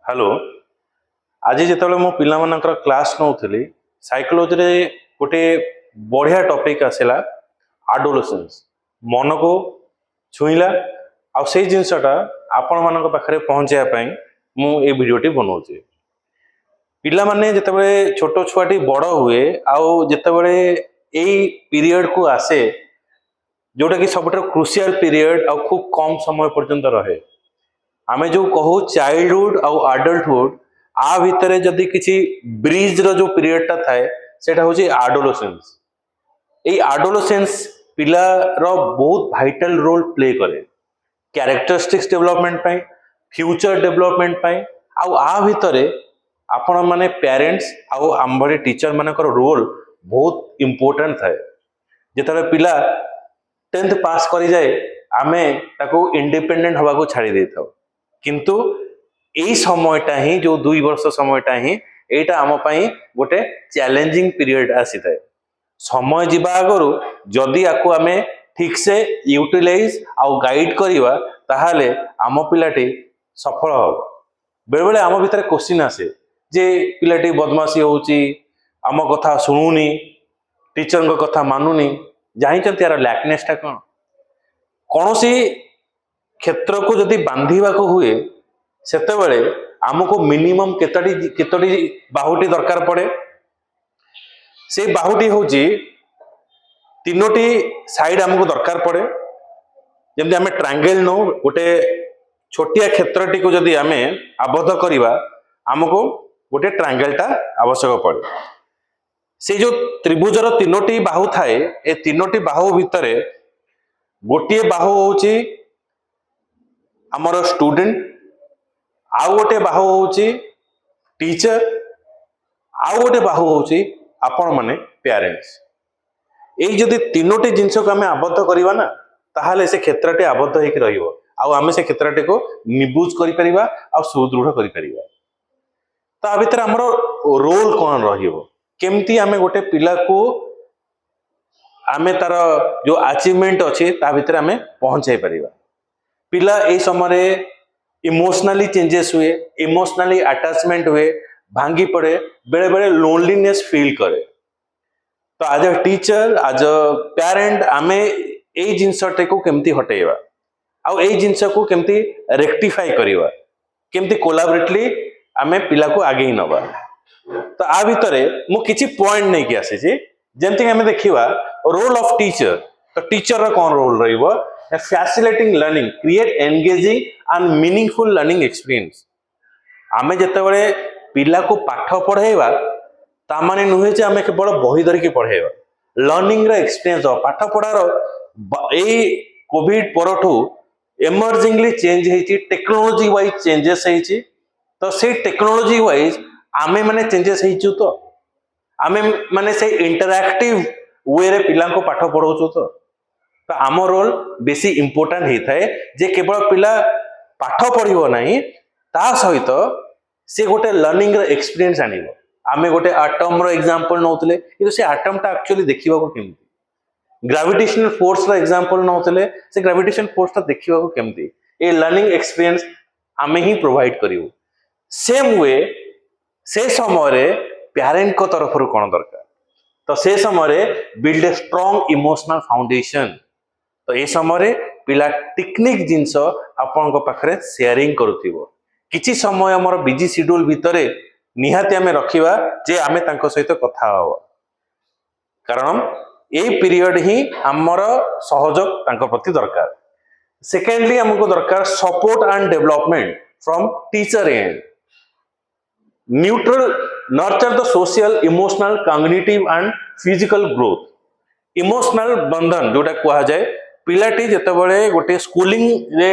Hello आज जिते मो पिलामानकर क्लास नौली साइकोलोजी रे गोटे बढ़िया टॉपिक आसला एडोलेसेंस मन को छुईला आ से जिनसटा आपण मान पाखे पहुँचापी मुझे भिडटी बनाऊे पिला माने जिते छोट छुआटी बड़ हुए आते पीरियड को आसे जोटा कि सब क्रुशियल पीरियड आ खूब कम समय पर्यंत रहे आमे जो कहू चाइल्डहुड आउ अडल्टहुड आ भितर जदि किसी ब्रिज रो जो पीरियड टा थाए सेटा होची एडोलेसेंस। ए एडोलेसेंस पिला रो बहुत वाइटल रोल प्ले करे कैरेक्टरिस्टिक्स डेवलपमेंट पाई फ्यूचर डेवलपमेंट पाई आउ आ भितर आपण माने पेरेंट्स आउ आम भली टीचर मानकर रोल बहुत इंपोर्टेंट थाए। जेतले पिला 10th पास करी जाए आमे ताको इंडिपेंडेंट हवा को छाड़ी देथाउ किंतु यही समयटा ही जो 2 वर्ष समयटा ही एटा आम पाई गोटे चैलेंजिंग पीरियड आसी थाए। समय जीवा आगरु जदि आको आमे ठीक से यूटिलाइज आउ गाइड करिवा ताहाले आम पिलाटी सफल हो। बेले बेले आम भितर क्वेश्चन आसे जे पिलाटी बदमाशी होउची आम कथा सुनुनी टीचर कथा मानुनी जानिचंती यार लैकनेसटा कौन सी क्षेत्र को जदि बांधिबा को हुए सेतेबेले आमको मिनिमम केतोटी बाहुटी दरकार पड़े से बाहुटी होची 3टी साइड आमको दरकार पड़े जमती आमे ट्रायंगल नो गोटे छोटिया क्षेत्रटी को जदि आमे आबद्ध करिवा आमको गोटे ट्रायंगलटा आवश्यक पड़े। से जो त्रिभुजर 3टी बाहु थाए ए 3टी बाहु भितरे गोटे बाहु होची आमर स्टूडेंट आउ गोटे बाहु होची टीचर आउ गोटे बाहु होची आपण माने पेरेंट्स। एई जदि 3टी जिंस को आमे आबद्ध करिवा ना ताहाले से क्षेत्रटी आबद्ध होइक रहिबो आउ आमे से क्षेत्रटी को निबुज करि परिबा आ सुदृढ़ करि परिबा। ता भितर हमर रोल कोन रहिबो केमती आमे गोटे पिला को आमे तार जो अचीवमेंट अछि ता भितर आमे पहुंचाई परिबा। पिला ए समय इमोशनली चेंजेस हुए इमोशनली अटैचमेंट हुए भांगी पड़े बेले बेले लोनलीनेस फील करे। तो आज अ टीचर आज अ पेरेंट आमे ए जिनसटे को केमती हटेइबा आ ए जिनस को केमती रेक्टिफाई करिबा केमती कोलैबोरेटली आमे पिला को आगे नबा। तो आ भितरे मु किछि पॉइंट नै कि आसी छी जेमती आमे देखिबा रोल ऑफ टीचर। तो टीचर रा कोन रोल रहिबो facilitating learning create engaging and meaningful learning experience. आमे जते बळे पिला को पाठ पढाइबा ता माने नुहे जे आमे केवल बही धरि के पढाइबा लर्निंग रा एक्सपीरियंस पाठ पढार ए कोविड परठू इमर्जिंगली चेंज हेची टेक्नोलॉजी वाइज चेंजेस हेची। तो से टेक्नोलॉजी वाइज आमे माने चेंजेस हेचु तो आमे माने से इंटरैक्टिव वे रे पिला को पाठ पढाउछु तो आम रोल बेसी इंपोर्टेंट होता है जे केवल पिला पाठ पढ़िबो नहीं ता सहित से गोटे लर्निंग एक्सपीरियंस आनिबो। आमे गोटे एटम रो एग्जांपल नौतले किंतु से एटम टा एक्चुअली देखिबा को केमती ग्रेविटेशनल फोर्स रो एग्जांपल नौतले से ग्रेविटेशन फोर्स टा देखिबा को केमती ए लर्निंग एक्सपीरियंस आमे ही प्रोवाइड करिवो। सेम वे से समय रे पेरेंट को तरफ रु कोन दरकार तो से समय build a strong emotional foundation. तो ये समय पिला टेक्निक जिनस आपण पाखरे शेयरिंग करुथिबो किछि समय हमर बिजी शेड्यूल भितरे निहाती आमे रखिबा जे आमे तांको सहित कथा हो कारण ए पीरियड ही हमर सहयोग तांको प्रति दरकार। सेकेंडली हमको दरकार support and development from teacher and neutral nurture the social emotional cognitive and physical growth. Emotional बंधन जोटा कहा जाए पिलाटी जितेबाला गोटे स्कूलिंग रे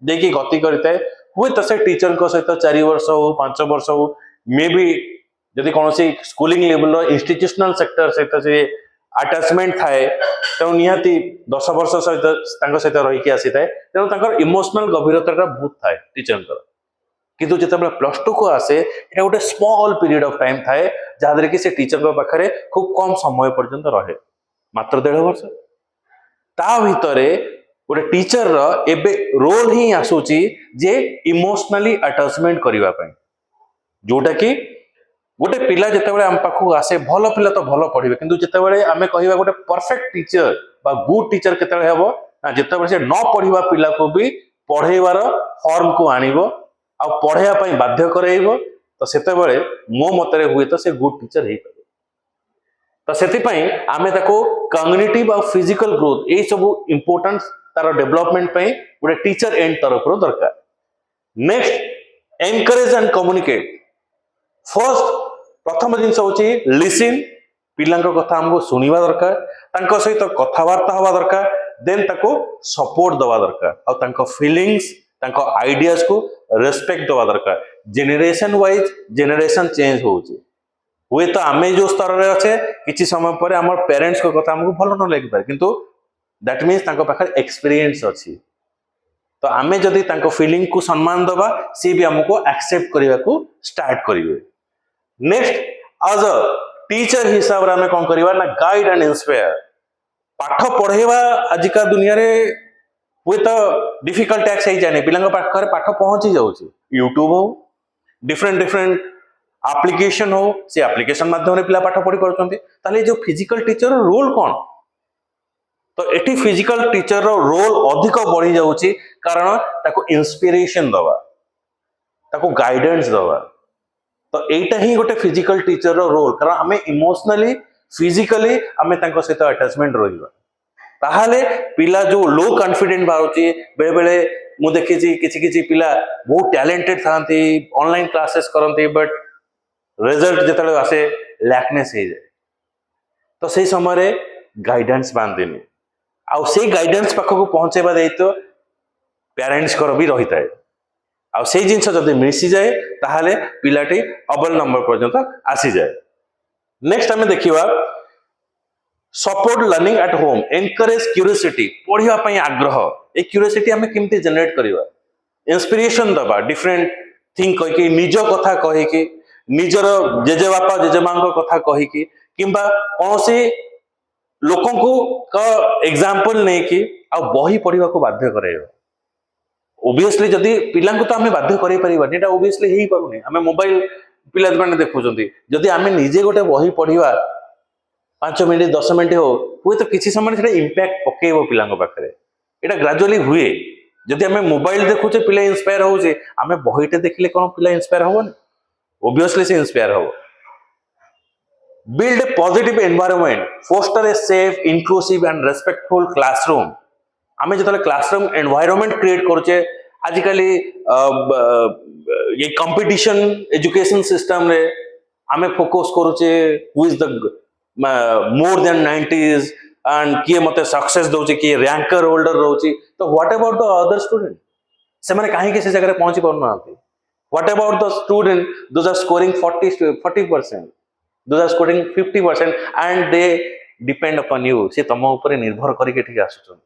देखि गति करता है हुए तो से टीचर को सहित 4 वर्ष हो 5 वर्ष हो मे बी जदि कौन सी स्कूलिंग लेवल इंस्टीट्यूशनल सेक्टर सहित से अटैचमेंट थाए तेणु निहाती 10 वर्ष सहित रही आसी थाए तेणु इमोशनल गभीरता बहुत थाए टीचर किंतु जितेबाला +2 को आसे एटा गोटे स्मॉल पीरियड ऑफ टाइम थाए जहां कि से टीचर पाखरे खूब कम समय पर्यंत रहे मात्र 1.5 वर्ष। ता भितरे गोटे टीचर रो एबे रोल ही आसुची जे इमोशनली अटैचमेंट करिवा पई जोटा कि गोटे पिला जितेबाला आम पाखक आसे भल पिला तो भल पढ़े किंतु जितेबाला आम कह गोटे परफेक्ट टीचर बा गुड टीचर केते हम ना जितेबाला से न पढ़ा पिला को भी पढ़ेबार फॉर्म को आणिबो आ पढ़ाइया पई बाध्य कराइबो तो सेतेबाला मो मतरे हुए तो से गुड टीचर हे पारे तो सेतिपई आमे ताको कॉग्निटिव और फिजिकल ग्रोथ ए सब इंपोर्टेंस तार डेवलपमेंट पई गोटे टीचर एंड तरफ दरकार next encourage and communicate first प्रथम जिनस होची लिसन पिलांक कथा हमको सुनिबा दरकार तांको सहित कथावार्ता हवा दरकार देन ताको सपोर्ट दवा दरकार और तांको फीलिंग्स तांको आइडियाज को रेस्पेक्ट दवा दरकार जेनरेशन वाइज जेनरेशन चेंज होची हुए तो आम जो स्तर में अच्छे किसी समय पर आम पेरेंट्स को कथा हमको भल न लगे पारे किंतु दैट मीन्स तांको पाखर एक्सपीरियंस अच्छी तो आमे जदि तांको फीलिंग को सम्मान दबा सी भी हमको एक्सेप्ट करने को स्टार्ट करेंगे नेक्स्ट एज अ टीचर हिसाब से आम कौन करवा ना गाइड एंड इंस्पायर पाठ पढ़ेवा आजिका दुनिया रे हुए तो डिफिकल्ट टैक्स हो जाए पिला पाखे पाठ पहुंची जाऊँगी यूट्यूब हो डिफरेंट डिफरेंट एप्लिकेशन हो से एप्लिकेशन माध्यम पिला पाठ पढ़ी पार्टी जो फिजिकल टीचर रोल कौन तो एटी फिजिकल टीचर रोल अधिक बढ़ी जाऊँगी कारण ताको इंस्पिरेशन दवा ताको गाइडेंस दवा तो एटा ही गोटे फिजिकल टीचर रोल कारण आम इमोशनली फिजिकली आम सहित अटैचमेंट रहा ताहले पिला जो लो कॉन्फिडेंट बाहर बेले बेले मु देखी किसी पिला बहुत टैलेंटेड था ऑनलाइन क्लासेस करते बट रिजल्ट जिते आसे लैकनेस हो जाए तो से समय गाइडेंस बांधेनि आउ से गाइडेंस पाखक पहुंचेबा दायित्व पेरेंट्स कर भी रही है आउ से जिनस जदि मिसी जाए ताहले पिलाटी अव्वल नंबर पर्यंत आसी जाए नेक्स्ट आम देखिबा support learning at home encourage curiosity पढ़िबा पई आग्रह ए क्यूरियोसिटी आम केमती जनरेट करबा इंस्पिरेशन दबा डिफरेंट थिंग कहि निज कथा कहि निजर जेजेबापा जेजेमां कथा कहि किंबा कौन लोकों को एग्जाम्पल नहीं कि आ बही पढ़ा को बाध्य कराइबा ओबियसली जदि पिला तो आम बाध्य कर ओबियसली हो पारुनी आम मोबाइल पिला मैंने देखुं जदि आम निजे गोटे बही पढ़ा 5 मिनट 10 मिनट हो हुए तो किसी समय इम्पैक्ट पकेब पिला पाखे यहाँ ग्राजुअली हुए जदि आम मोबाइल देखुचे पिला इंस्पायर होचे आम बहीटे देखिले कौन पिला इंस्पायर होनी ओबियसली से इंस्पायर हो build a positive environment foster a safe inclusive and respectful classroom आमे जतले क्लासरूम एनवायरनमेंट क्रिएट करछे आजिकली ये कंपटीशन एजुकेशन सिस्टम रे आमे फोकस करूचे who is the more than 90s and किए मते सक्सेस दोचे किए रैंकर होल्डर रोची तो what about the other student से माने काहे के से जगह पहुंची पाउन नाथि what about the student those are scoring 40% those are scoring 50% and they depend upon you से तम ऊपर निर्भर करके ठीक आसुचन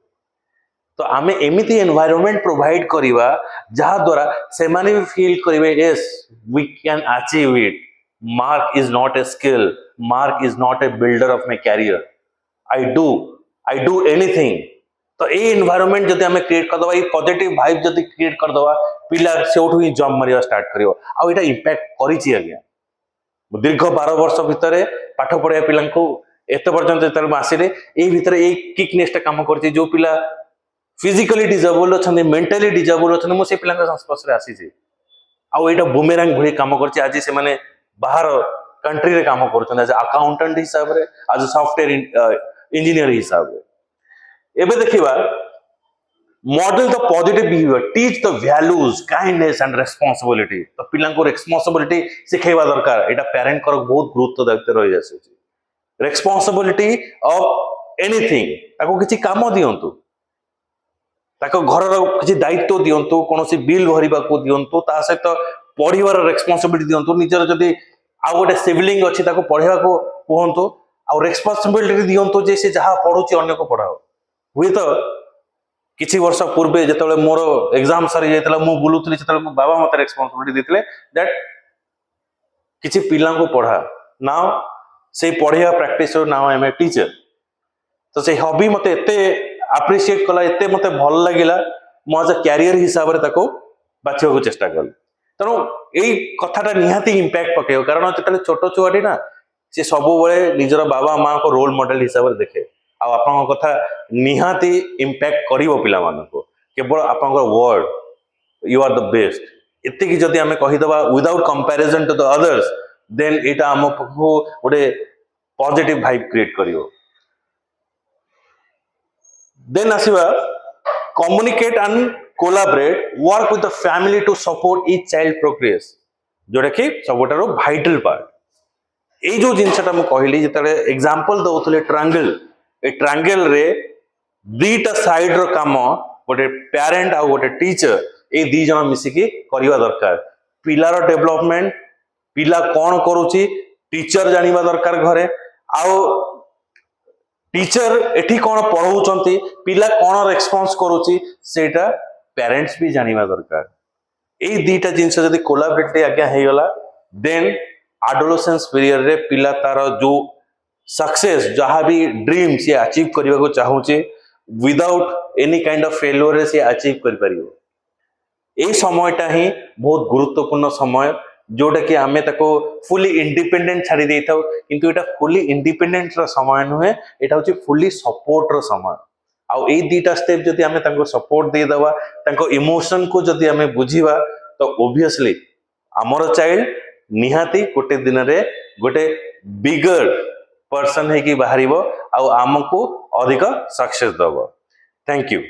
तो आमे एमिति एनवायरनमेंट प्रोवाइड करिवा जहा द्वारा से माने भी फील करिवे yes we can achieve it mark is not a skill mark is not a builder of my career I do anything तो ए एनवायरनमेंट जदि आमे क्रिएट कर दवा ए पॉजिटिव वाइब जदि क्रिएट कर दवा पिला सेउठु ही जंप मारिया स्टार्ट करियो आ एटा इंपैक्ट करिछि आज्ञा दीर्घ 12 वर्ष भितर पाठ पढ़ा पिला एत पर्यटन आसिले किकनेस काम कर जो पिला फिजिकली डिजेबल अच्छा मेंटली डिजेबल अच्छा मुझे पिला संस्पर्श आसी आईटा बुमेरांग भली कम कर आज से बाहर कंट्री रे काम कर अकाउंटेंट हिसाब से आज सॉफ्टवेयर इंजीनियर हिसाब से एबे देखिबा model the positive behaviour teach the values kindness and responsibility तो पिला को रेस्पॉन्सिबिलिटी सिखेबा दरकार एटा पेरेंट कर बहुत गुरुत्व दायित्व रही जाय रेस्पॉन्सिबिलिटी ऑफ एनीथिंग ताको किछि काम दियंतु ताको घर रो किछि दायित्व दियंतु कोनोसी बिल भरिबा को दियंतु ता सहित पढ़िबार रेस्पॉन्सिबिलिटी दियंतु निजर जदी आ गोटे सिबलिंग अछि ताको पढ़िबा को कहंतु आ रेस्पॉन्सिबिलिटी दियंतु जे से जहां पढुची अन्य को पढाओ हुई तो किछि वर्ष पूर्वे जेतले मोर एग्जाम सरी जायतला मु बुलुतली जेतले मो बाबा मते रेस्पॉन्सिबिलिटी देथिले दैट किछि पिला को पढ़ा नाउ से पढ़िया practice now I am a teacher तो से हॉबी मते एते अप्रिशिएट कला एते मते भल लागिला मो एज अ कैरियर हिसाब रे ताको बाछियो को चेष्टा करली तेणु यही कथाटा निहाती इंपैक्ट पकेब कारण जो छोट छुआटी ना सी सब निजर बाबा माँ को रोल मॉडल हिसाब से देखे आप कथा निहाती इंपैक्ट करिवो पिला मानको केवल आपन word you are the best इतनी जदि आम कहीदबा without comparison to the others then एटा आमको गोटे पॉजिटिव वाइब क्रिएट करिवो देन आसीबा communicate and collaborate work with the family to support each child progress जोटा कि सबुठारो भाइटल पार्ट ये जो जिनसटा मु कहली जेतले एग्जांपल दउथले ट्रायंगल ए ट्रायंगल रे दीटा साइड रो काम गोटे पेरेंट आ गोटे टीचर ए दी जन मिसिकी करिवा दरकार पिलार डेवलपमेंट पिला कौन करूची टीचर जानिबा दरकार घरे आउ टीचर एठी कौन पढ़ाउचंती पिला कौन रेस्पॉन्स करूची सेटा पेरेंट्स भी जानिबा दरकार ए दीटा जिनस जदि कोलाबरेट आज्ञा हे गला देन एडोलेसेंस पीरियड रे पिला तार जो सक्सेस जहाँ भी ड्रीम सी अचीव करने को चाहूचे without any kind of failure रे सी अचीव कर परियो ए समयटा ही बहुत गुरुत्वपूर्ण समय जोटा कि आमे ताको फुली इंडिपेंडेंट छाड़ी देई थाउ किंतु एटा फुली इंडिपेंडेंट रो समय नुहे एटा होची फुली सपोर्ट रो समय आ ए दीटा स्टेप जदि आमे ताको सपोर्ट दे दवा ताको इमोशन को जदि आमे बुझीवा तो ऑब्वियसली हमर चाइल्ड निहाती गोटे दिन रे गोटे बिगर पर्सन है कि बाहरिबो आ आमको अधिक सक्सेस दबो थैंक यू।